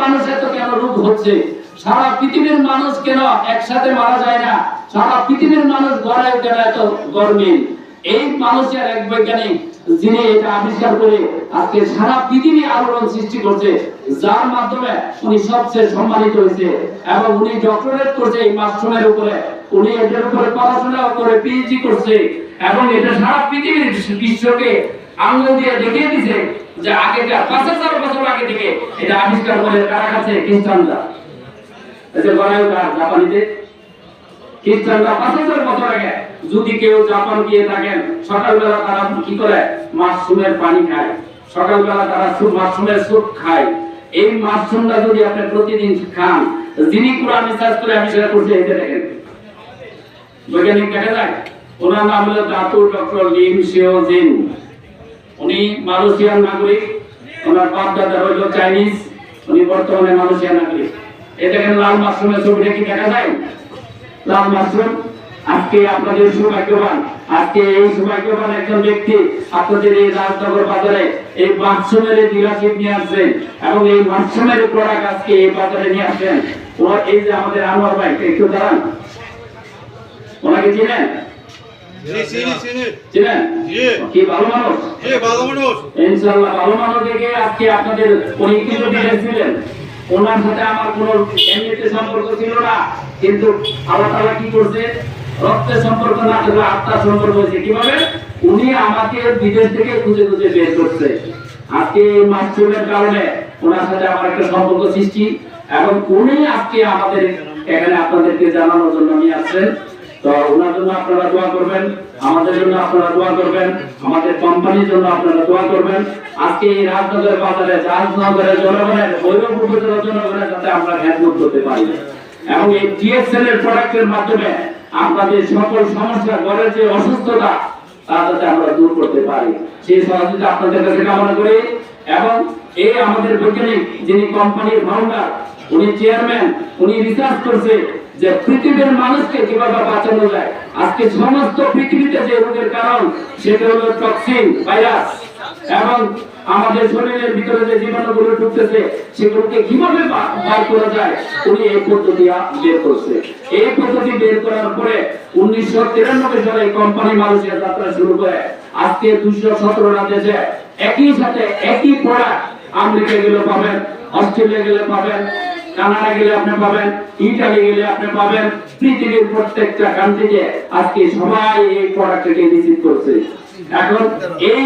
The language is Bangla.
মানুষের তো কেন রোগ হচ্ছে, সারা পৃথিবীর মানুষ কেন একসাথে মারা যায় না, সারা পৃথিবীর মানুষ গড়ে কেন এত গরমিল। এই মানুষের এক বৈজ্ঞানিক যিনি এটা আবিষ্কার করে আজকে সারা পৃথিবী আলোড়ন সৃষ্টি করছে, যার মাধ্যমে উনি সবচেয়ে সম্মানিত হয়েছে এবং উনি ডক্টরেট করছে এই মাশরুমের উপরে, উনি এটার উপরে পড়াশোনা করে পিএইচডি করছে এবং এটা সারা পৃথিবীর বিশ্বকে আঙ্গুল দিয়ে দেখিয়ে দিয়েছে যে আগেকার 5000 বছর আগে থেকে এটা আবিষ্কার করে কারা কাছে খ্রিস্টানরা। এটা বলা হয় জাপানিতে খ্রিস্টানরা 5000 বছর আগে যদি কেউ জাপান গিয়ে থাকেন সকালবেলা তারা কি করে মাশরুমের পানি খায়, সকালবেলা তারা মাশরুমের স্যুপ খায়। এই মাশরুমটা যদি আপনি প্রতিদিন খান, যিনি কোরআন রিসার্চ করে আবিষ্কার করছে এটা দেখেন বৈজ্ঞানিক দেখা যায়, ওনার নাম হলো ডক্টর লিম শিওজিন। উনি মালয়েশিয়ার নাগরিক, ওনার বাপ দাদা হইল চাইনিজ, উনি বর্তমানে মালয়েশিয়ার নাগরিক। এই দেখেন লাল মাশরুমের ছবিটা কি দেখা যায়, লাল মাশরুম। আজকে আপনাদের সৌভাগ্যবান, আজকে এই সৌভাগ্যবান একজন ব্যক্তি আপনাদের এই রাজনগর বাজারে এই মাশরুমের ডিলারশিপ নিয়ে আসছেন এবং এই মাশরুমের প্রোডাক্ট আজকে এই বাজারে নিয়ে আসছেন। ওনার এই যে আমাদের আনোয়ার ভাই, একটু দাঁড়ান, ওনাকে চিনেন? কি ভালো মানুষ? ইনশাআল্লাহ ভালো মানুষ দেখে আজকে আপনাদের উনি কিন্তু দিয়েছিলেন। ওনার সাথে আমার কোনো এমনিতে সম্পর্ক ছিল না, কিন্তু আল্লাহ তাআলা কি করছে, রক্তের সম্পর্ক না থাকলে আত্মার সম্পর্ক হয়েছে। কিভাবে? উনি আমাকে বিদেশ থেকে খুঁজে খুঁজে বের করছে। আজকে এই মাশরুমের কারণে ওনার সাথে আমার একটা সম্পর্ক সৃষ্টি এবং উনি আজকে আমাদের এখানে আপনাদেরকে জানানোর জন্য নিয়ে আসছেন। তো ওনার জন্য আপনারা দোয়া করবেন, আমাদের জন্য আপনারা দোয়া করবেন, আমাদের কোম্পানির জন্য আপনারা দোয়া করবেন। আজকে এই রাজনগর বাজারে রাজনগরের জনগণের ভৈরব উপজেলার জনগণের সাথে আমরা খেদমত করতে পারি এবং এই টিএক্সএল এর প্রোডাক্টের মাধ্যমে আপনাদের সকল সমস্যা, ঘরের যে অসুস্থতা তা যাতে আমরা দূর করতে পারি, সেই সহযোগিতা আপনাদের কাছে কামনা করি। এবং এই আমাদের বৈজ্ঞানিক যিনি কোম্পানির ফাউন্ডার, উনি চেয়ারম্যান, উনি রিসার্চ করছে যে পৃথিবীর মানুষকে কিভাবে বাঁচানো যায়। আজকে সমস্ত পৃথিবীতে যে রোগের কারণ সেটা হলো টক্সিন, ভাইরাস এবং আমাদের শরীরের ভিতরে যে জীবাণুগুলো ঢুকতেছে সেগুলোকে কিভাবে বার করা যায়, উনি এই পদ্ধতি বের করছে। এই পদ্ধতি বের করার পরে 1993 সালে এই কোম্পানি মালয়েশিয়া যাত্রা শুরু করে আজকে 217টা দেশে একই সাথে একই প্রোডাক্ট, আমেরিকা গেলে পাবেন, অস্ট্রেলিয়া গেলে পাবেন, কানাডা গেলে আপনি পাবেন, ইতালি গেলে আপনি পাবেন, পৃথিবীর প্রত্যেকটা কান্ট্রিতে আজকে সবাই এই প্রোডাক্টকে রিসিভ করছে। এখন এই